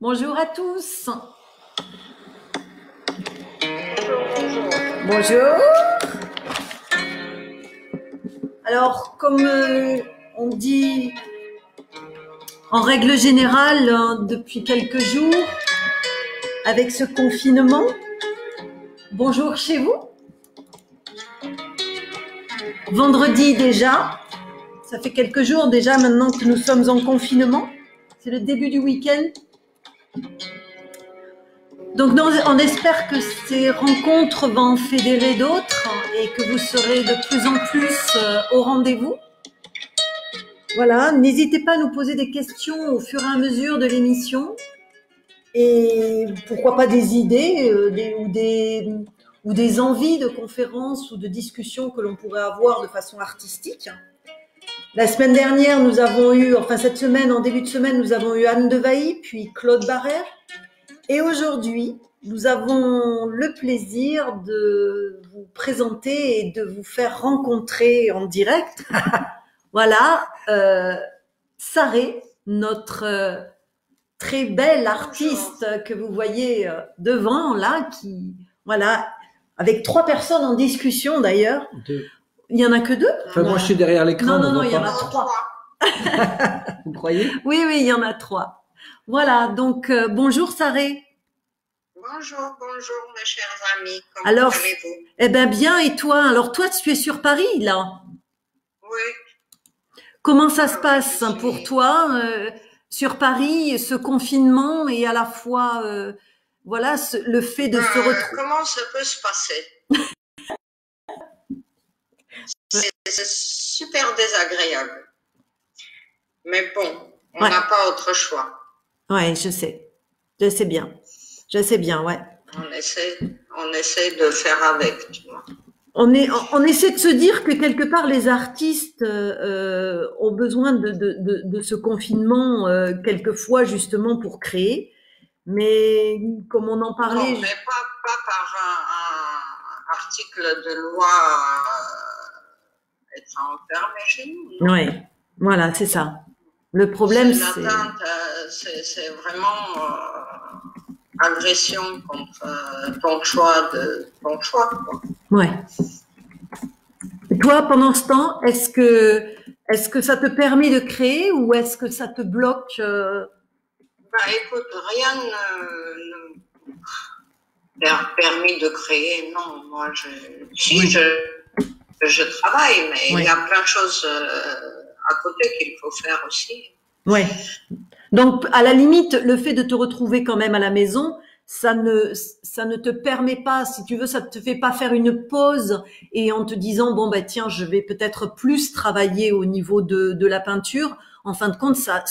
Bonjour à tous. Bonjour. Bonjour. Alors, comme on dit en règle générale depuis quelques jours, avec ce confinement, bonjour chez vous. Vendredi déjà, ça fait quelques jours déjà maintenant que nous sommes en confinement. C'est le début du week-end. Donc on espère que ces rencontres vont en fédérer d'autres et que vous serez de plus en plus au rendez-vous. Voilà, n'hésitez pas à nous poser des questions au fur et à mesure de l'émission et pourquoi pas des idées ou des envies de conférences ou de discussions que l'on pourrait avoir de façon artistique. La semaine dernière, nous avons eu, enfin cette semaine, en début de semaine, nous avons eu Anne Devailly, puis Claude Barrère. Et aujourd'hui, nous avons le plaisir de vous présenter et de vous faire rencontrer en direct. Voilà, Saré, notre très belle artiste que vous voyez devant là, qui, voilà, avec 3 personnes en discussion d'ailleurs. 2. Il y en a que 2? Enfin, moi, je suis derrière l'écran. Non, il y en a 3. Vous croyez? Oui, il y en a 3. Voilà, donc bonjour Saré. Bonjour, mes chers amis. Comment Alors, allez-vous? Eh ben bien, et toi? Alors toi, tu es sur Paris là. Oui. Comment ça se passe pour toi sur Paris, ce confinement et à la fois, voilà, le fait de se retrouver. Comment ça peut se passer? C'est super désagréable. Mais bon, on n'a pas autre choix. Ouais, je sais bien, ouais. On essaie de faire avec, tu vois. On essaie de se dire que quelque part les artistes ont besoin de ce confinement quelquefois justement pour créer, mais comme on en parlait. Non, mais pas par un article de loi être enfermé chez nous. Oui, voilà, c'est ça. Le problème, c'est vraiment agression contre ton choix. Quoi. Ouais. Et toi, pendant ce temps, est-ce que ça te permet de créer ou est-ce que ça te bloque Écoute, rien ne permis de créer. Non, moi, je travaille, mais il y a plein de choses à côté qu'il faut faire aussi. Ouais. Donc, à la limite, le fait de te retrouver quand même à la maison, ça ne te permet pas, si tu veux, ça te fait pas faire une pause et en te disant bon tiens, je vais peut-être plus travailler au niveau de la peinture. En fin de compte, ça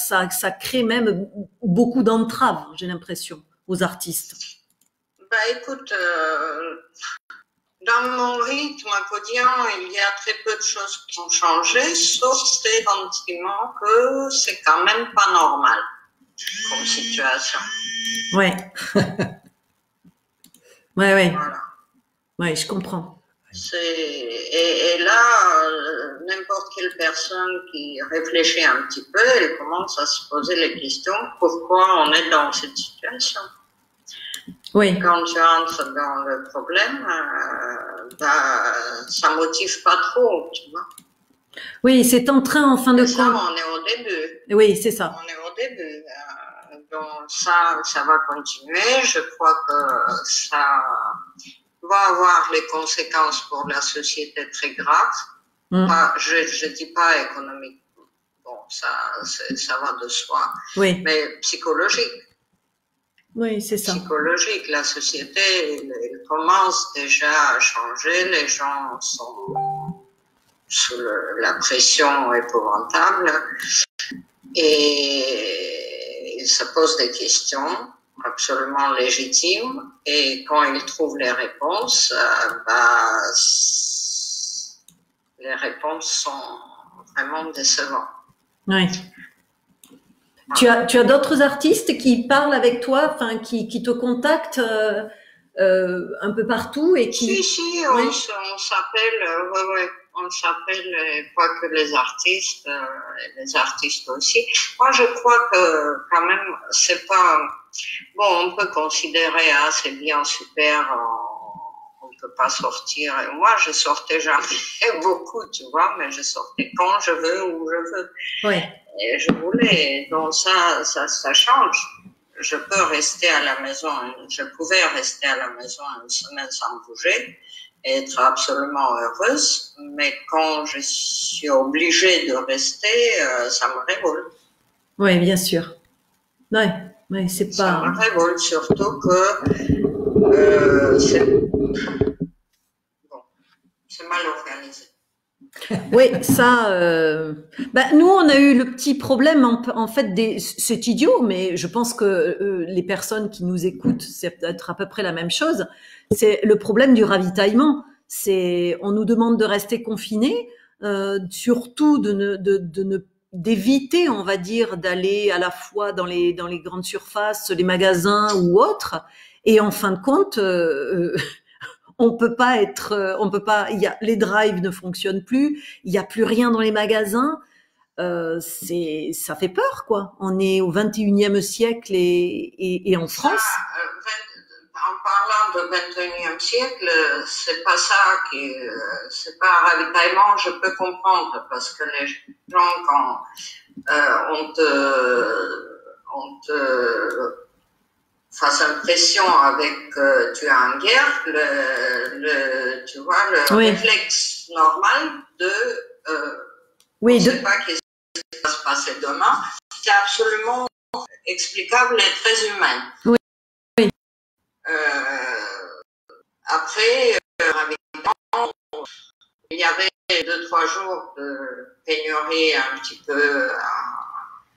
crée même beaucoup d'entraves, j'ai l'impression, aux artistes. Écoute, dans mon rythme quotidien, il y a très peu de choses qui ont changé, sauf ces sentiments que c'est quand même pas normal comme situation. Ouais. Ouais. Voilà. Ouais, je comprends. Et là, n'importe quelle personne qui réfléchit un petit peu, elle commence à se poser les questions pourquoi on est dans cette situation. Oui. Quand tu entres dans le problème, ça motive pas trop, tu vois. Oui, c'est en train, en fin de compte. On est au début. Oui, c'est ça. On est au début. Donc ça va continuer. Je crois que ça va avoir les conséquences pour la société très graves. Je dis pas économique. Bon, ça va de soi. Oui. Mais psychologique. Oui, c'est ça. Psychologique. La société, elle commence déjà à changer. Les gens sont sous la pression épouvantable et ils se posent des questions absolument légitimes et quand ils trouvent les réponses, les réponses sont vraiment décevantes. Oui. Tu as d'autres artistes qui parlent avec toi, enfin qui te contactent un peu partout et qui. Si, on s'appelle, on s'appelle pas que les artistes aussi. Moi, je crois que quand même, c'est pas bon. On peut considérer c'est bien, super. On peut pas sortir. Et moi, je sortais jamais beaucoup, tu vois, mais je sortais quand je veux, où je veux. Oui. Et je voulais. Donc ça change. Je peux rester à la maison. Je pouvais rester à la maison une semaine sans bouger. Être absolument heureuse, mais quand je suis obligée de rester, ça me révolte. Oui, bien sûr. Ouais, c'est pas. Ça me révolte, surtout que c'est mal organisé. Oui, ça. Nous, on a eu le petit problème en fait c'est idiot, mais je pense que les personnes qui nous écoutent, c'est peut-être à peu près la même chose. C'est le problème du ravitaillement. On nous demande de rester confinés, surtout d'éviter, on va dire, d'aller à la fois dans les grandes surfaces, les magasins ou autres. Et en fin de compte. On peut pas, les drives ne fonctionnent plus, il y a plus rien dans les magasins, ça fait peur, quoi. On est au 21e siècle et en France. En parlant de 21e siècle, c'est pas ça c'est pas un ravitaillement, je peux comprendre, parce que les gens, quand, on te fasse impression avec tu es en guerre, tu vois, le réflexe normal de on ne sait pas qu'est-ce qui va se passer demain, c'est absolument explicable et très humain. Oui. Après, il y avait 2-3 jours de pénurie un petit peu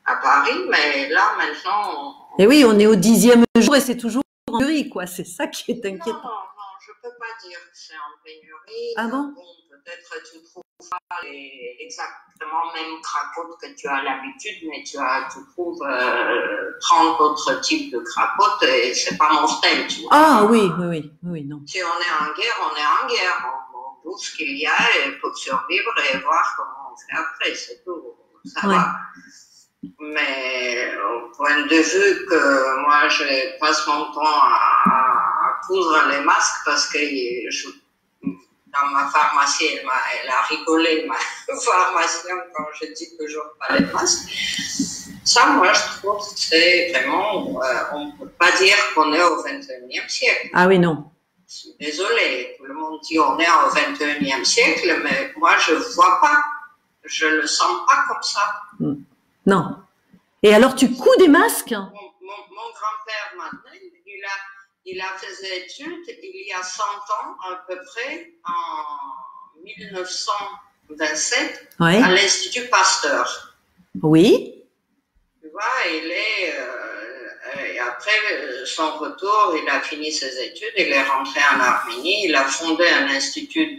à Paris, mais là maintenant. Et oui, on est au 10e jour et c'est toujours en pénurie, quoi. C'est ça qui est inquiétant. Non, je peux pas dire que c'est en pénurie. Ah bon? Peut-être tu trouves pas exactement même cracottes que tu as l'habitude, mais tu trouves 30 autres types de cracottes et c'est pas mortel, tu vois. Ah oui, non. Si on est en guerre, on est en guerre. On bouffe ce qu'il y a pour survivre et voir comment on fait après, c'est tout. Ça va. Mais au point de vue que moi je passe mon temps à coudre les masques parce que dans ma pharmacie, elle a rigolé, ma pharmacienne, quand je dis que je pas les masques. Ça, moi, je trouve que c'est vraiment, on ne peut pas dire qu'on est au 21e siècle. Ah oui, non. Je suis désolée, tout le monde dit on est au 21e siècle, mais moi, je ne vois pas. Je ne le sens pas comme ça. Non. Et alors, tu couds des masques? Mon grand-père, maintenant, il a fait ses études il y a 100 ans, à peu près, en 1927, à l'Institut Pasteur. Oui. Tu vois, et après son retour, il a fini ses études, il est rentré en Arménie, il a fondé un institut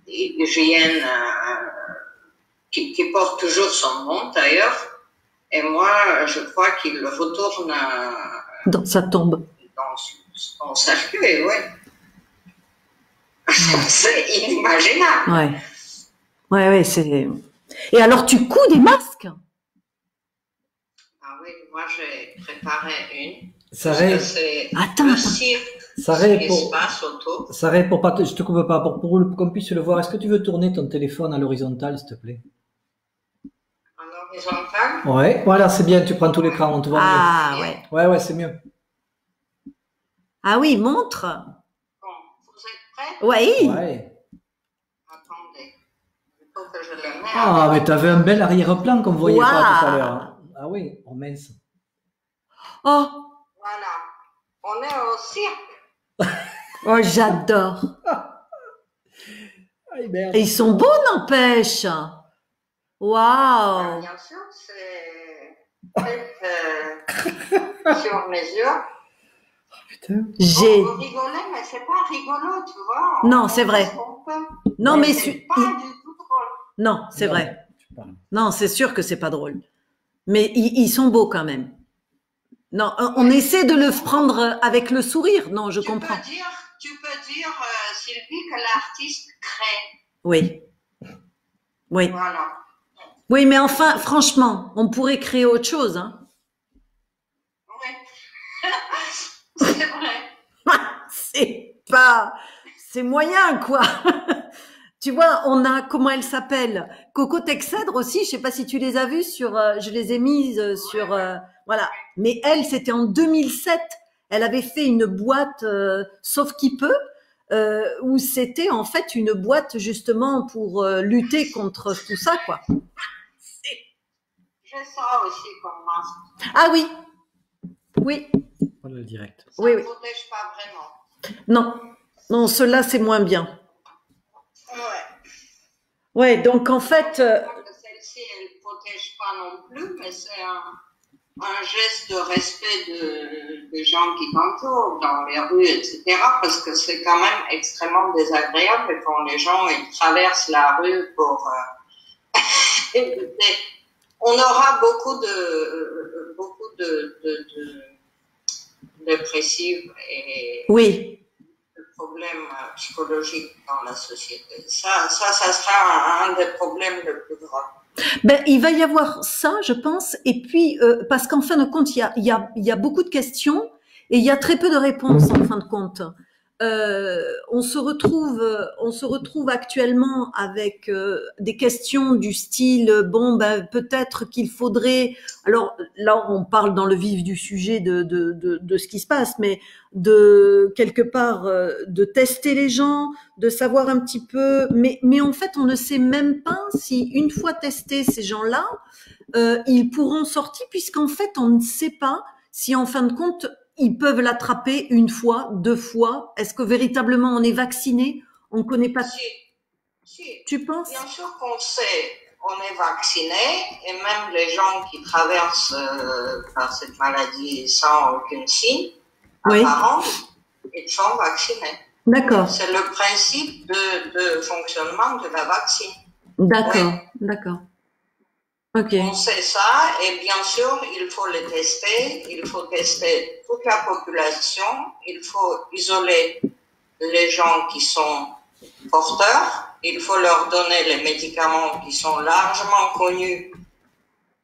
d'hygiène qui porte toujours son nom d'ailleurs. Et moi, je crois qu'il retourne dans sa tombe. Dans son cercueil, oui. C'est inimaginable. Ouais, c'est. Et alors, tu couds des masques? Ah oui, moi j'ai préparé une. Sarah, attends. Le cirque. Sarah, qui se passe autour. Sarah, je te coupe pas, pour qu'on puisse le voir, est-ce que tu veux tourner ton téléphone à l'horizontale, s'il te plaît? Ouais, voilà, c'est bien, tu prends tout l'écran, on te voit mieux. Ah ouais. Ouais, c'est mieux. Ah oui, montre. Bon, vous êtes prêts? Oui. Ouais. Attendez, il faut que je le mette. Ah, mais t'avais un bel arrière-plan qu'on voyait pas tout à l'heure. Ah oui, oh mince. Oh. Voilà, on est au cirque. Oh, j'adore. Et ils sont beaux, n'empêche. Waouh! Bien sûr, c'est sur mesure. Oh, putain. Vous rigolez, mais c'est pas rigolo, tu vois. Non, c'est vrai. Non, mais c'est pas du tout drôle. Non, c'est vrai. Non, c'est sûr que c'est pas drôle. Mais ils sont beaux quand même. Non, on essaie de le prendre avec le sourire. Non, je comprends. Tu peux dire, Sylvie, que l'artiste crée. Oui. Oui. Voilà. Oui, mais enfin, franchement, on pourrait créer autre chose, hein. Oui. C'est vrai. C'est moyen, quoi. Tu vois, on a, comment elle s'appelle? Coco Texèdre aussi, je sais pas si tu les as vues sur, je les ai mises sur, voilà. Mais elle, c'était en 2007. Elle avait fait une boîte, sauf qui peut, où c'était en fait une boîte justement pour lutter contre tout ça, quoi. J'ai ça aussi comme masque. Ah oui, oui, Voilà le direct. Ça oui, ne oui. protège pas vraiment. Non, non, ceux-là, c'est moins bien. Ouais. Ouais, donc en fait, Celle-ci, elle ne protège pas non plus, mais c'est un geste de respect des gens qui t'entourent dans les rues, etc. Parce que c'est quand même extrêmement désagréable quand les gens ils traversent la rue pour éviter. On aura beaucoup de dépressifs et oui. de problèmes psychologiques dans la société. Ça sera un des problèmes les plus graves. Ben, il va y avoir ça, je pense, et puis parce qu'en fin de compte, il y a beaucoup de questions et il y a très peu de réponses en fin de compte. On se retrouve actuellement avec des questions du style bon ben peut-être qu'il faudrait, alors là on parle dans le vif du sujet de ce qui se passe, mais de quelque part de tester les gens, de savoir un petit peu, mais en fait on ne sait même pas si une fois testés ces gens-là ils pourront sortir, puisqu'en fait on ne sait pas si en fin de compte ils peuvent l'attraper une fois, deux fois. Est-ce que véritablement on est vacciné? On ne connaît pas. Si. Tu penses? Bien sûr qu'on sait, on est vacciné, et même les gens qui traversent par cette maladie sans aucun signe apparent, ils sont vaccinés. D'accord. C'est le principe de fonctionnement de la vaccine. D'accord, d'accord. Okay. On sait ça, et bien sûr, il faut les tester, il faut tester toute la population, il faut isoler les gens qui sont porteurs, il faut leur donner les médicaments qui sont largement connus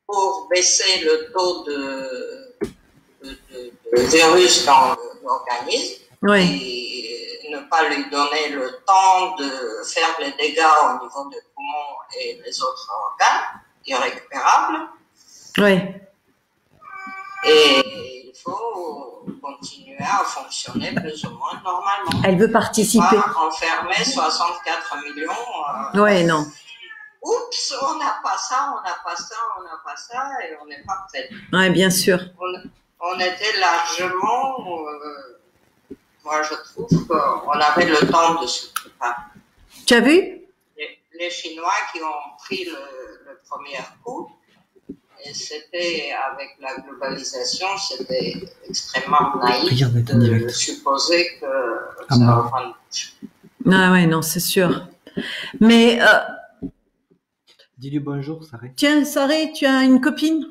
pour baisser le taux de virus dans l'organisme, et ne pas lui donner le temps de faire les dégâts au niveau des poumons et des autres organes irrécupérables. Oui. Et il faut continuer à fonctionner plus ou moins normalement. Elle veut participer. Pas enfermer 64 millions. Oui, non. Oups, on n'a pas ça, on n'a pas ça, on n'a pas ça, et on n'est pas prêt. Oui, bien sûr. On était largement, moi je trouve qu'on avait le temps de se préparer. Tu as vu? Les Chinois qui ont pris le premier coup, et c'était avec la globalisation, c'était extrêmement naïf de supposer que ça va prendre. Ah ouais, non, c'est sûr. Mais dis-lui bonjour, Saré. Tiens, Saré, tu as une copine?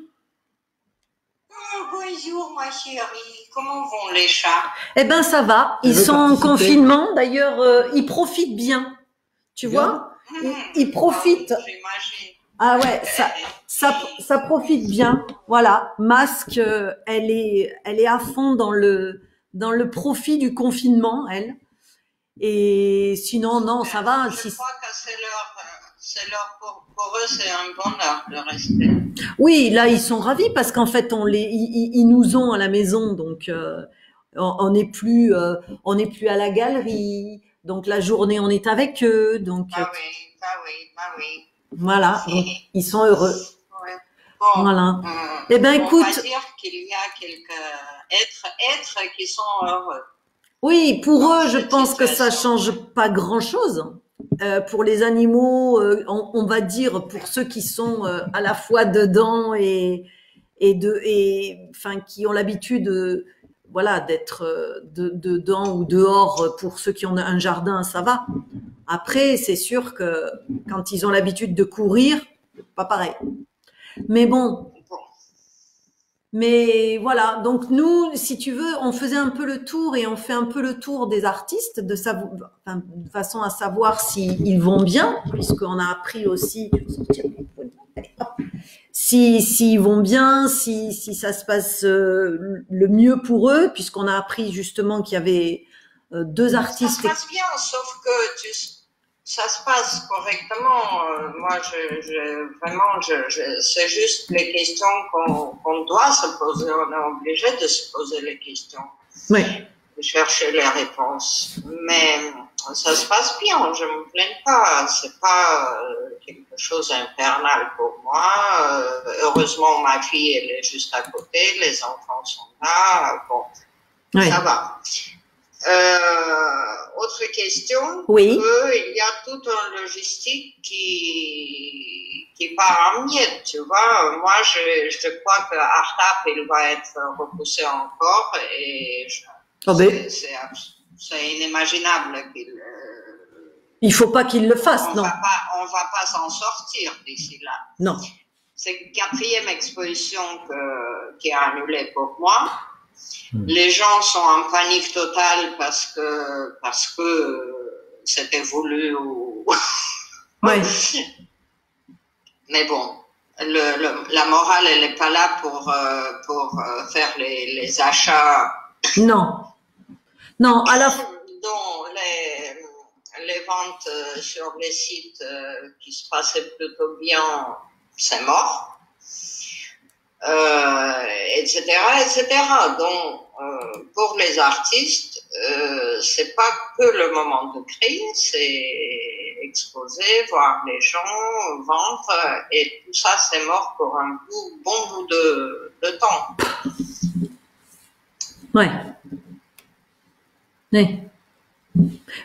Bonjour ma chérie, comment vont les chats? Eh ben ça va, ils sont en confinement. D'ailleurs, ils profitent bien. Tu vois? Ils profitent. J'imagine. Ah ouais, ça profite bien. Voilà, masque, elle est à fond dans le profit du confinement, elle. Et sinon, non, ça va. Je crois que pour eux, c'est un bonheur, le respect. Oui, là, ils sont ravis parce qu'en fait, ils nous ont à la maison, donc on n'est plus à la galerie. Donc la journée, on est avec eux. Donc bah oui. Voilà, donc, ils sont heureux. Ouais. Bon, voilà. Eh ben, écoute. On va dire qu'il y a quelques êtres qui sont heureux. Oui, pour eux, je pense que ça change pas grand-chose. Pour les animaux, on va dire pour ceux qui sont à la fois dedans et enfin qui ont l'habitude voilà d'être dedans ou dehors. Pour ceux qui ont un jardin, ça va. Après, c'est sûr que quand ils ont l'habitude de courir, pas pareil. Mais bon. Mais voilà, donc nous, si tu veux, on faisait un peu le tour et on fait un peu le tour des artistes de façon à savoir s'ils vont bien, puisqu'on a appris aussi, s'ils vont bien, si ça se passe le mieux pour eux, puisqu'on a appris justement qu'il y avait deux artistes. Ça se passe bien, sauf que ça se passe correctement. Moi, c'est juste les questions qu'on doit se poser. On est obligé de se poser les questions. Oui. De chercher les réponses. Mais ça se passe bien. Je me plains pas. C'est pas quelque chose d'infernal pour moi. Heureusement, ma fille, elle est juste à côté. Les enfants sont là. Bon, oui. Ça va. Autre question. Oui. Il y a toute une logistique qui part en miettes, tu vois. Moi, je crois que Artap, il va être repoussé encore et c'est inimaginable qu'il. Il faut pas qu'il le fasse, non. On va pas s'en sortir d'ici là. Non. C'est la 4e exposition qui est annulée pour moi. Les gens sont en panique totale parce que c'était voulu ou. Ouais. Mais bon, la morale, elle n'est pas là pour faire les achats. Non. Non, à la dont les ventes sur les sites qui se passaient plutôt bien, c'est mort. Etc., etc. Donc, pour les artistes, c'est pas que le moment de crise, c'est exposer, voir les gens, vendre, et tout ça, c'est mort pour un bon bout de temps. Ouais. Oui.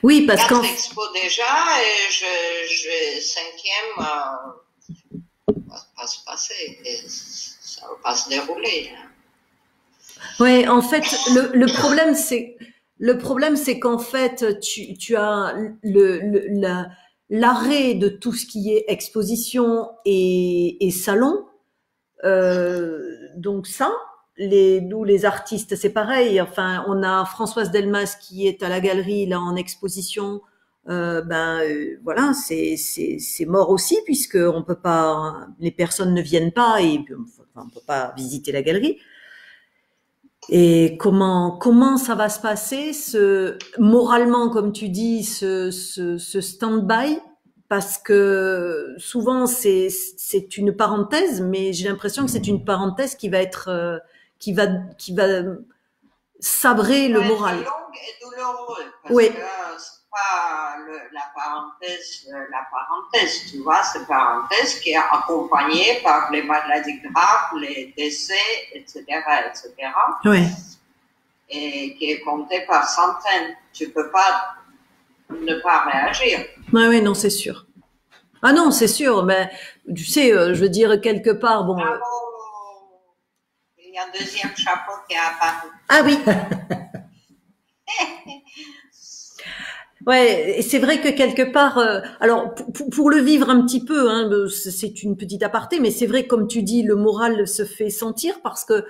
Oui, parce qu'en 4 expos déjà, et je 5e, va pas se passer. Ça va pas se dérouler. Oui, en fait, le problème, c'est qu'en fait, tu as l'arrêt de tout ce qui est exposition et salon. Donc ça, nous les artistes, c'est pareil. Enfin, on a Françoise Delmas qui est à la galerie là en exposition. Voilà, c'est mort aussi puisque on peut pas, les personnes ne viennent pas et on peut pas visiter la galerie. Et comment ça va se passer, moralement, comme tu dis, ce stand-by, parce que souvent c'est une parenthèse, mais j'ai l'impression que c'est une parenthèse qui va être, qui va sabrer le moral. C'est longue et douloureuse, parce oui. que c'est pas la parenthèse, tu vois, c'est une parenthèse qui est accompagnée par les maladies graves, les décès, etc., etc. Oui. Et qui est comptée par centaines. Tu peux pas ne pas réagir. Oui, non, c'est sûr. Ah non, c'est sûr, mais tu sais, je veux dire, quelque part, bon. Il y a un deuxième chapeau qui est apparu. Ah oui. Ouais, et c'est vrai que quelque part, alors pour le vivre un petit peu, hein, c'est une petite aparté, mais c'est vrai, comme tu dis, le moral se fait sentir parce que,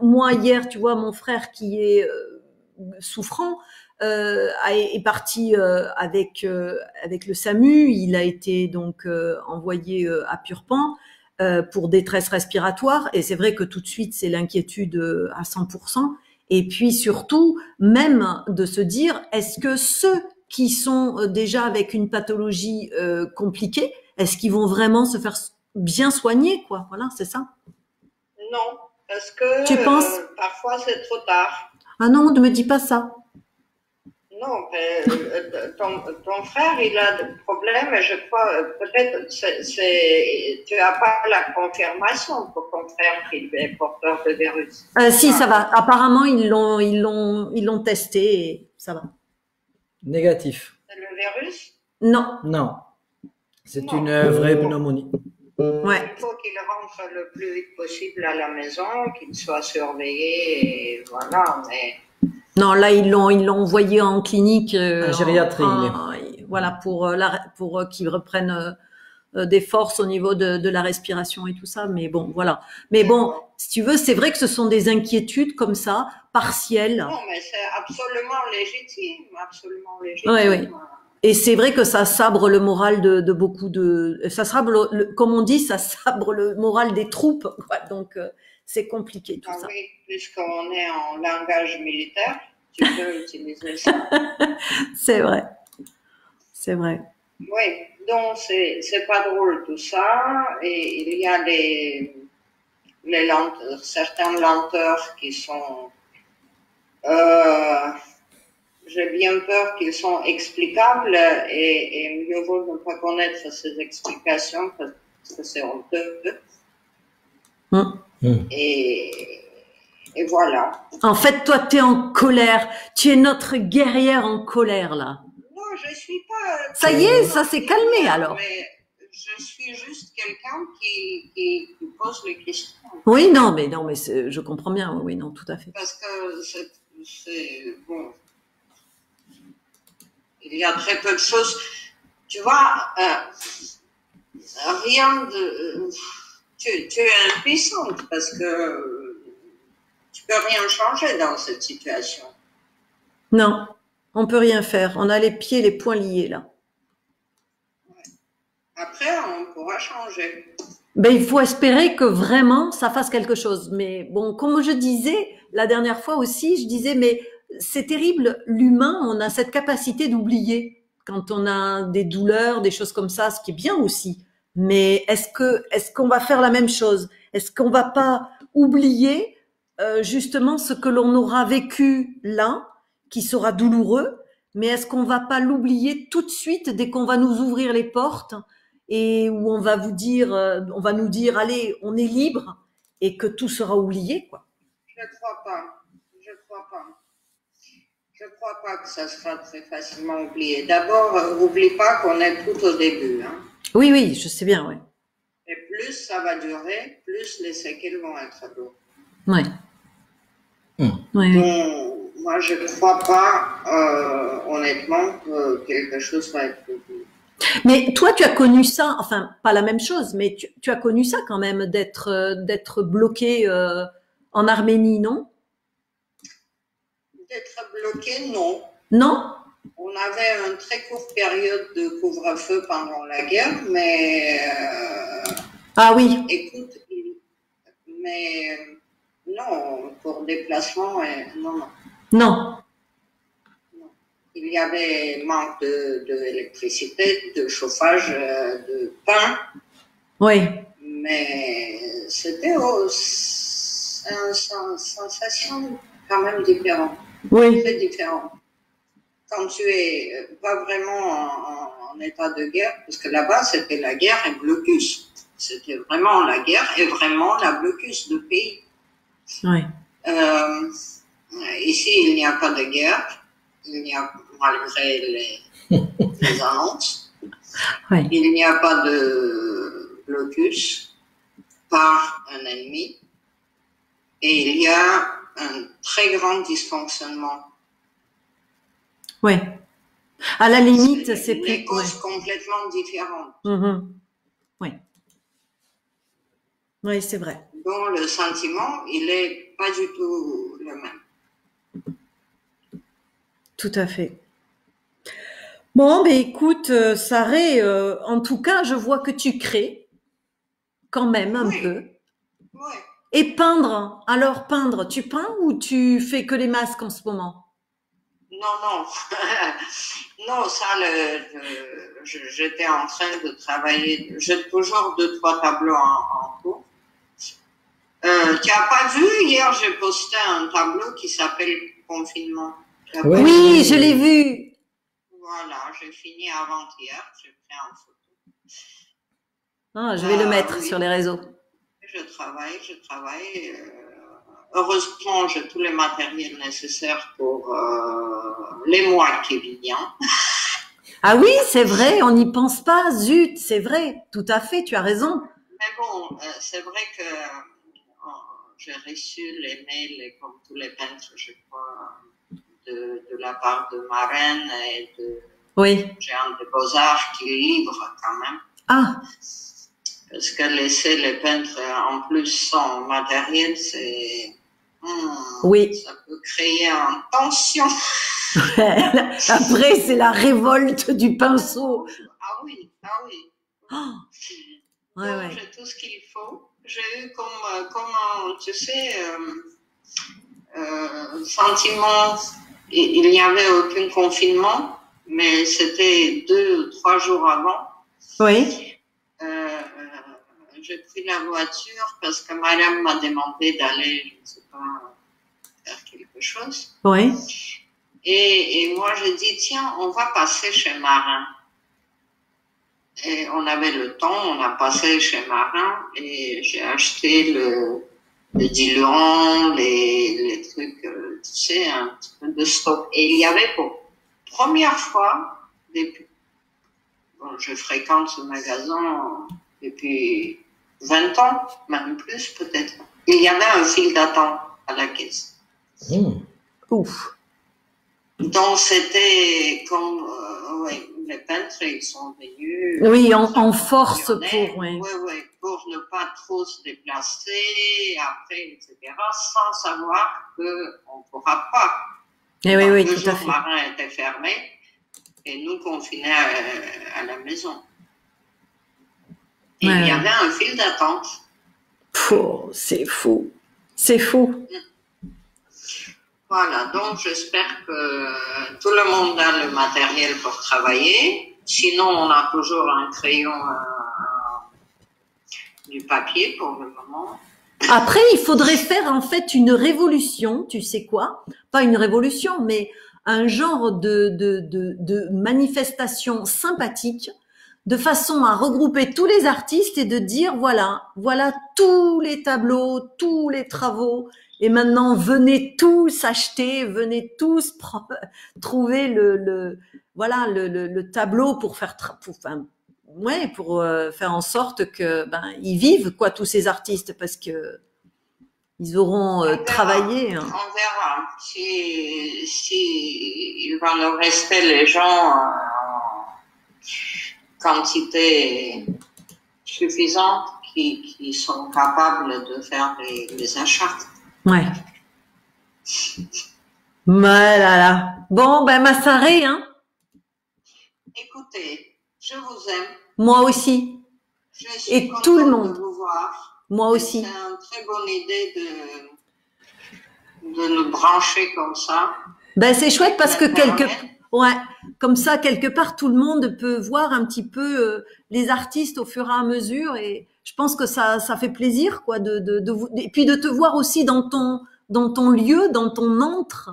moi hier, tu vois, mon frère qui est souffrant est parti avec le SAMU, il a été donc envoyé à Purpan pour détresse respiratoire, et c'est vrai que tout de suite c'est l'inquiétude à 100%. Et puis surtout, même de se dire, est-ce que ceux qui sont déjà avec une pathologie compliquée, est-ce qu'ils vont vraiment se faire bien soigner, quoi? Voilà, c'est ça. Non, parce que tu penses parfois c'est trop tard. Ah non, ne me dis pas ça. Non, mais ton frère, il a des problèmes, et je crois, peut-être, tu n'as pas la confirmation pour ton frère qu'il est porteur de virus. Si, ça va. Apparemment, ils l'ont testé et ça va. Négatif. C'est le virus? Non. Non. C'est une vraie pneumonie. Ouais. Il faut qu'il rentre le plus vite possible à la maison, qu'il soit surveillé, et voilà, mais... Non, là ils l'ont envoyé en clinique, en gériatrie. voilà, pour qu'ils reprennent des forces au niveau de la respiration et tout ça. Mais bon, voilà. Mais bon, si tu veux, c'est vrai que ce sont des inquiétudes comme ça, partielles. Non, mais c'est absolument légitime, absolument légitime. Oui, oui. Et c'est vrai que ça sabre le moral de beaucoup ça sabre, comme on dit, ça sabre le moral des troupes, quoi. Donc, c'est compliqué tout ça. Oui, puisqu'on est en langage militaire, tu peux utiliser ça. C'est vrai. C'est vrai. Oui, donc c'est pas drôle tout ça. Et il y a certaines lenteurs qui sont... j'ai bien peur qu'ils sont explicables et mieux vaut ne pas connaître ces explications parce que c'est honteux. Et voilà. En fait, toi, tu es en colère. Tu es notre guerrière en colère, là. Non, je suis pas... Ça y est, ça s'est calmé, alors. Mais je suis juste quelqu'un qui pose les questions. Oui, non, mais je comprends bien. Oui, non, tout à fait. Parce que c'est bon. Il y a très peu de choses. Tu vois, rien de... Tu es impuissante parce que tu peux rien changer dans cette situation. Non, on peut rien faire. On a les pieds et les poings liés, là. Ouais. Après, on pourra changer. Ben, il faut espérer que vraiment ça fasse quelque chose. Mais bon, comme je disais la dernière fois aussi, je disais, mais c'est terrible, l'humain, on a cette capacité d'oublier quand on a des douleurs, des choses comme ça, ce qui est bien aussi. Mais est-ce qu'on va faire la même chose? Est-ce qu'on va pas oublier justement ce que l'on aura vécu là, qui sera douloureux, mais est-ce qu'on va pas l'oublier tout de suite dès qu'on va nous ouvrir les portes et où on va nous dire, allez, on est libre et que tout sera oublié, quoi. Je ne crois pas. Je crois pas que ça sera très facilement oublié. D'abord, n'oublie pas qu'on est tout au début. Hein. Oui, je sais bien, oui. Et plus ça va durer, plus les séquelles vont être lourdes. Ouais. Donc, moi, je ne crois pas, honnêtement, que quelque chose va être oublié. Mais toi, tu as connu ça, enfin, pas la même chose, mais tu as connu ça quand même, d'être bloqué en Arménie, non? D'être bloqué, non. Non? On avait une très courte période de couvre-feu pendant la guerre, mais... ah oui. Écoute, mais non, pour déplacement, non. Non. Il y avait manque d'électricité, de chauffage, de pain. Oui. Mais c'était une sensation quand même différente. Oui. Très différente. Quand tu es pas vraiment en état de guerre, parce que là-bas, c'était la guerre et blocus. C'était vraiment la guerre et vraiment la blocus de pays. Oui. Ici, il n'y a pas de guerre. Il n'y a, malgré les annonces, oui. Il n'y a pas de blocus par un ennemi et il y a un très grand dysfonctionnement. Oui. À la limite, c'est plus... Des causes complètement différentes. Oui. Oui, c'est vrai. Donc, le sentiment, il n'est pas du tout le même. Tout à fait. Bon, ben écoute, Saré, en tout cas, je vois que tu crées quand même un peu. Oui. Et peindre, alors peindre, tu peins ou tu fais que les masques en ce moment? Non. Non, ça, j'étais en train de travailler. J'ai toujours 2-3 tableaux en cours. Tu n'as pas vu, hier, j'ai posté un tableau qui s'appelle Confinement. Oui, je l'ai vu. Voilà, j'ai fini avant-hier, j'ai pris en photo. Ah, je vais le mettre sur les réseaux. Je travaille. Heureusement, j'ai tous les matériels nécessaires pour les mois qui viennent. Ah oui, c'est vrai, on n'y pense pas, zut, c'est vrai, tout à fait, tu as raison. Mais bon, c'est vrai que j'ai reçu les mails, comme tous les peintres, je crois, de la part de Marraine et de oui. Géant des Beaux-Arts qui livrent quand même. Ah, Parce que laisser les peintres en plus sans matériel, c'est... oui. ça peut créer une tension. Après, c'est la révolte du pinceau. Ah oui, ah oui. Oh, ouais, Donc, ouais. j'ai tout ce qu'il faut. J'ai eu comme tu sais, sentiment, il n'y avait aucun confinement, mais c'était 2 ou 3 jours avant. Oui. J'ai pris la voiture parce que madame m'a demandé d'aller, je ne sais pas, faire quelque chose. Oui. Et moi, j'ai dit, tiens, on va passer chez Marin. Et on avait le temps, on a passé chez Marin et j'ai acheté le diluant, les trucs, tu sais, un petit peu de stock. Et il y avait pour première fois, depuis, bon, je fréquente ce magasin depuis 20 ans, même plus peut-être. Il y avait un fil d'attente à la caisse. Ouf. Donc c'était comme, ouais, les peintres, ils sont venus. Oui, en force pour, oui. Oui, pour ne pas trop se déplacer, après, etc., sans savoir qu'on ne pourra pas. Et oui, oui, le tout à jour fait. marin était fermé et nous confinés à la maison. Et il y avait un fil d'attente. C'est fou. C'est fou. Voilà, donc j'espère que tout le monde a le matériel pour travailler. Sinon, on a toujours un crayon, du papier pour le moment. Après, il faudrait faire en fait une révolution, tu sais quoi? Pas une révolution, mais un genre de manifestation sympathique, de façon à regrouper tous les artistes et de dire voilà tous les tableaux, tous les travaux, et maintenant venez tous acheter, venez tous trouver le tableau pour faire faire en sorte que ils vivent quoi tous ces artistes parce que ils auront travaillé. On verra si il va nous rester les gens en quantité suffisante qui sont capables de faire les achats. Ouais. Voilà. Bon, Massaré, hein. Écoutez, je vous aime. Moi aussi. Je suis et tout le monde. De vous voir. Moi aussi. C'est une très bonne idée de nous brancher comme ça. C'est chouette parce que comme ça, quelque part, tout le monde peut voir un petit peu les artistes au fur et à mesure, et je pense que ça fait plaisir, quoi, et puis de te voir aussi dans ton lieu, dans ton antre.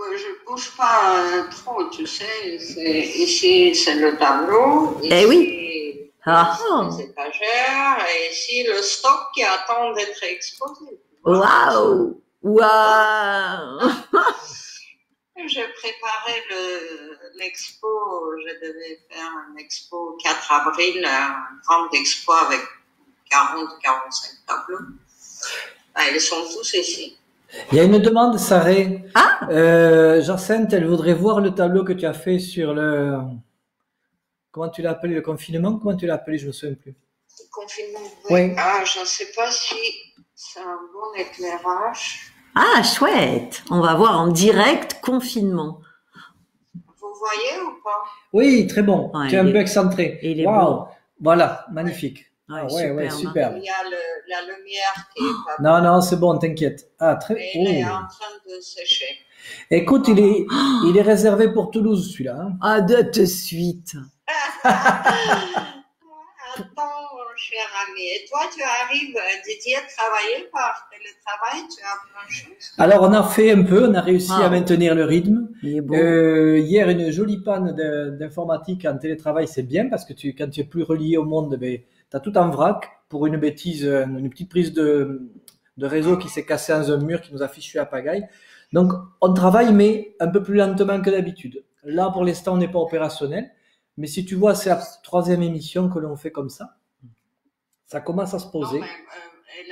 Je bouge pas trop, tu sais. Ici, c'est le tableau. Ici, oui. Les étagères. Et ici, le stock qui attend d'être exposé. Waouh! Waouh! J'ai préparé l'expo. Je devais faire une expo 4 avril, une grande expo avec 40-45 tableaux. Ils sont tous ici. Il y a une demande, Saré. Ah! Jacinthe, elle voudrait voir le tableau que tu as fait sur le... Comment tu l'as appelé, le confinement? Comment tu l'as appelé? Je me souviens plus. Le confinement, oui. Ah, je ne sais pas si c'est un bon éclairage. Ah, chouette! On va voir en direct confinement. Vous voyez ou pas? Oui, très bon. Ouais, tu es un peu excentré. Waouh! Voilà, magnifique. Ouais, super. Il y a la lumière qui est pas... Non, c'est bon, t'inquiète. Ah, très... Mais il est en train de sécher. Écoute, il est réservé pour Toulouse, celui-là. Hein. Ah, de suite. Attends, cher ami. Et toi, tu arrives, Didier, à travailler par télétravail? Tu as plein de choses? Alors, on a fait un peu. On a réussi à maintenir le rythme. Il est beau. Hier, une jolie panne d'informatique en télétravail, c'est bien parce que quand tu es plus relié au monde, tu as tout en vrac. Pour une bêtise, une petite prise de réseau qui s'est cassée dans un mur qui nous a fichu à pagaille. Donc, on travaille, mais un peu plus lentement que d'habitude. Là, pour l'instant, on n'est pas opérationnel. Mais si tu vois, c'est la 3e émission que l'on fait comme ça. Ça commence à se poser. Non, mais,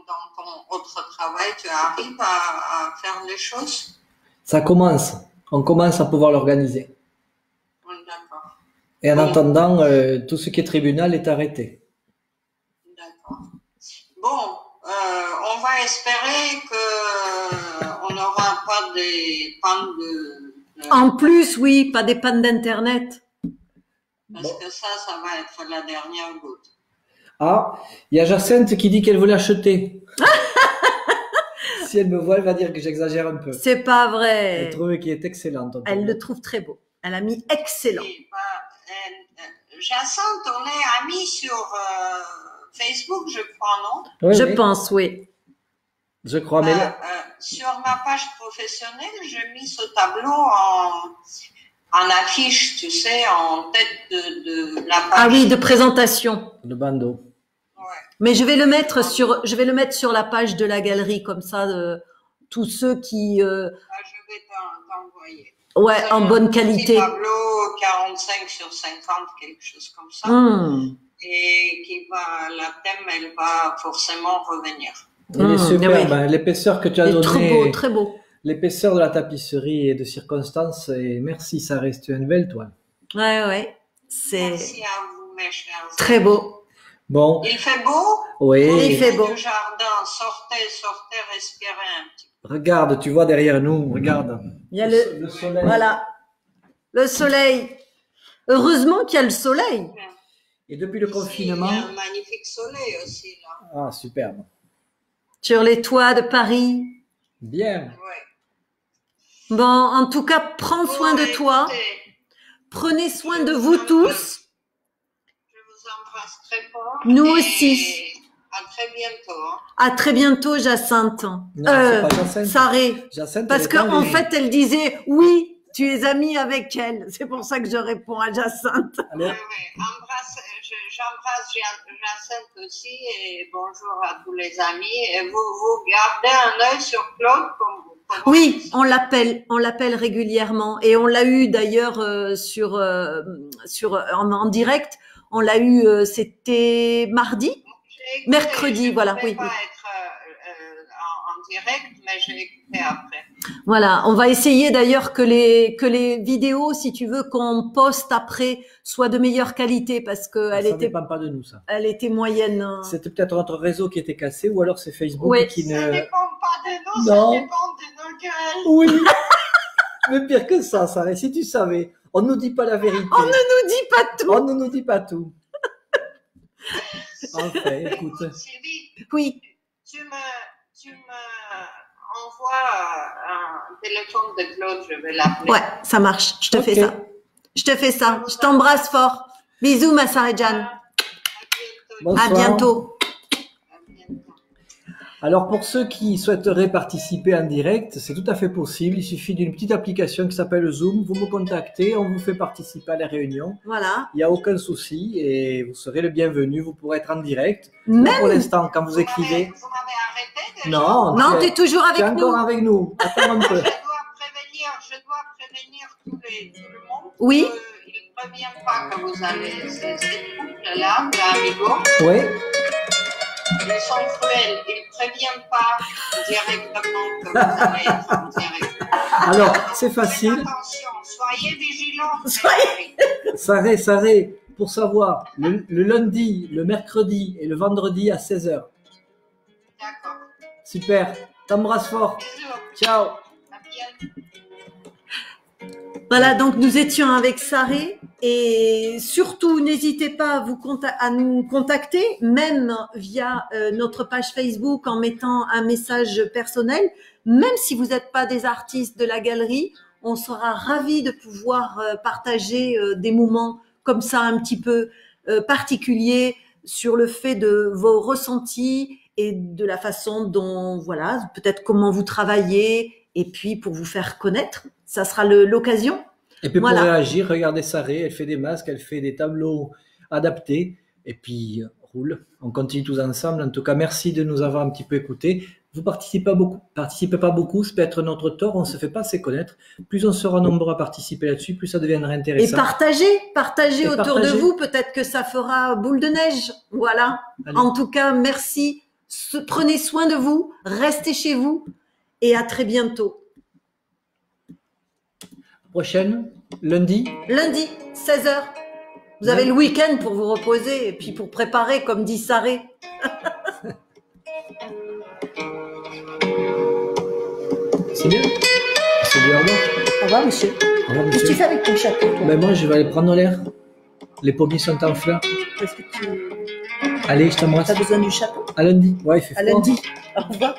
dans ton autre travail, tu arrives à faire les choses? Ça commence. On commence à pouvoir l'organiser. D'accord. Et en attendant, tout ce qui est tribunal est arrêté. D'accord. Bon, on va espérer que on n'aura pas des pannes En plus, oui, pas des pannes d'internet. Parce que ça va être la dernière goutte. Ah, il y a Jacinthe qui dit qu'elle veut l'acheter. Si elle me voit, elle va dire que j'exagère un peu. C'est pas vrai. Elle trouve qu'il est excellent. Elle le trouve très beau. Elle a mis excellent. Oui, Jacinthe, on est amis sur Facebook, je crois, non? Oui, Je oui. pense, oui. Je crois, mais sur ma page professionnelle, j'ai mis ce tableau en affiche, tu sais, en tête de la page. Ah oui, de présentation. le bandeau. Ouais. Mais je vais le mettre sur la page de la galerie, comme ça, tous ceux qui, Je vais t'envoyer. ouais, C'est en un bonne petit qualité. tableau 45 sur 50, quelque chose comme ça. Et la thème, elle va forcément revenir. Il est superbe, hein. L'épaisseur que tu as Il est donnée. très beau, très beau. L'épaisseur de la tapisserie et de circonstance. Et merci, ça reste une belle toile. Ouais. C'est Merci à vous, mes chers. très beau. Bon. Il fait beau? Oui. Il fait beau. Du jardin, sortez, respirez un petit peu. Regarde, tu vois derrière nous, regarde. Il y a le soleil. Voilà. Le soleil. Heureusement qu'il y a le soleil. Et depuis le confinement. Il y a un magnifique soleil aussi, là. Ah, superbe. Sur les toits de Paris. Bien. Ouais. Bon, en tout cas, prends soin de toi. Écoutez, Prenez soin de vous tous. je vous embrasse très fort. Nous et aussi. À très bientôt. Hein. À très bientôt, Jacinthe. Non, c'est pas Jacinthe. Saré. Jacinthe, Parce elle est qu'en en fait, elle disait oui, tu es amie avec elle. C'est pour ça que je réponds à Jacinthe. Alors, J'embrasse Jacinthe aussi et bonjour à tous les amis. Et vous gardez un œil sur Claude comme oui, on l'appelle régulièrement et on l'a eu d'ailleurs en direct. On l'a eu, c'était mardi, mercredi, voilà. Je ne oui. pas être en direct, mais j'ai écouté après. Voilà, on va essayer d'ailleurs que les vidéos, si tu veux, qu'on poste après, soient de meilleure qualité parce que ça dépend pas de nous, ça. Elle était moyenne. C'était peut-être notre réseau qui était cassé ou alors c'est Facebook qui ne. Ça dépend pas de nous, non. ça dépend de nos gueules. Oui. Mais pire que ça, Sarah, si tu savais, on ne nous dit pas la vérité. On ne nous dit pas tout. On ne nous dit pas tout. Enfin, écoute. Sylvie, oui. Tu me envoies un téléphone de Claude, je vais l'appeler. Ouais, ça marche. Je te fais ça. Je te fais ça. Je t'embrasse fort. Bisous, ma Sarah-Jeanne. Bonsoir. À bientôt. Alors pour ceux qui souhaiteraient participer en direct, c'est tout à fait possible. Il suffit d'une petite application qui s'appelle Zoom. Vous me contactez, on vous fait participer à la réunion. Voilà. Il n'y a aucun souci et vous serez le bienvenu. Vous pourrez être en direct. Même pour l'instant, quand vous écrivez. Vous m'avez arrêté déjà? Non, tu es toujours avec nous. Tu es encore avec nous. Attends un peu. Je dois prévenir tout le monde. Oui. Ils ne préviennent pas que vous allez cette couple-là, l'amigo. Oui. Ils sont cruels. Ils ne préviennent pas directement que vous allez être en direct. Alors, c'est facile. Faites attention, soyez vigilants. Saré, pour savoir, le lundi, le mercredi et le vendredi à 16h. D'accord. Super. T'embrasse fort. Bisous. Ciao. À bientôt. Voilà, donc nous étions avec Saré et surtout n'hésitez pas à nous contacter, même via notre page Facebook en mettant un message personnel. Même si vous n'êtes pas des artistes de la galerie, on sera ravis de pouvoir partager des moments comme ça un petit peu particuliers sur le fait de vos ressentis et de la façon dont, voilà, peut-être comment vous travaillez et puis pour vous faire connaître. Ça sera l'occasion. Et puis voilà. Pour réagir, regardez Saré, elle fait des masques, elle fait des tableaux adaptés et puis roule. On continue tous ensemble. En tout cas, merci de nous avoir un petit peu écoutés. Vous participez pas beaucoup, c'est peut-être notre tort, on se fait pas assez connaître. Plus on sera nombreux à participer là-dessus, plus ça deviendra intéressant. Et partagez autour de vous, peut-être que ça fera boule de neige. Voilà. Allez. En tout cas, merci. Prenez soin de vous, restez chez vous et à très bientôt. Prochaine, lundi. Lundi, 16h. Vous avez le week-end pour vous reposer et puis pour préparer, comme dit Saré. C'est bien. C'est bien, au revoir. Au revoir, monsieur. Au revoir, Qu'est-ce que tu monsieur. fais avec ton chapeau, toi? Ben moi, je vais aller prendre l'air. Les pommiers sont en fleurs. Est-ce que tu Allez, je t'embrasse. as besoin du chapeau? À lundi. Ouais, il fait À froid. lundi. Au revoir.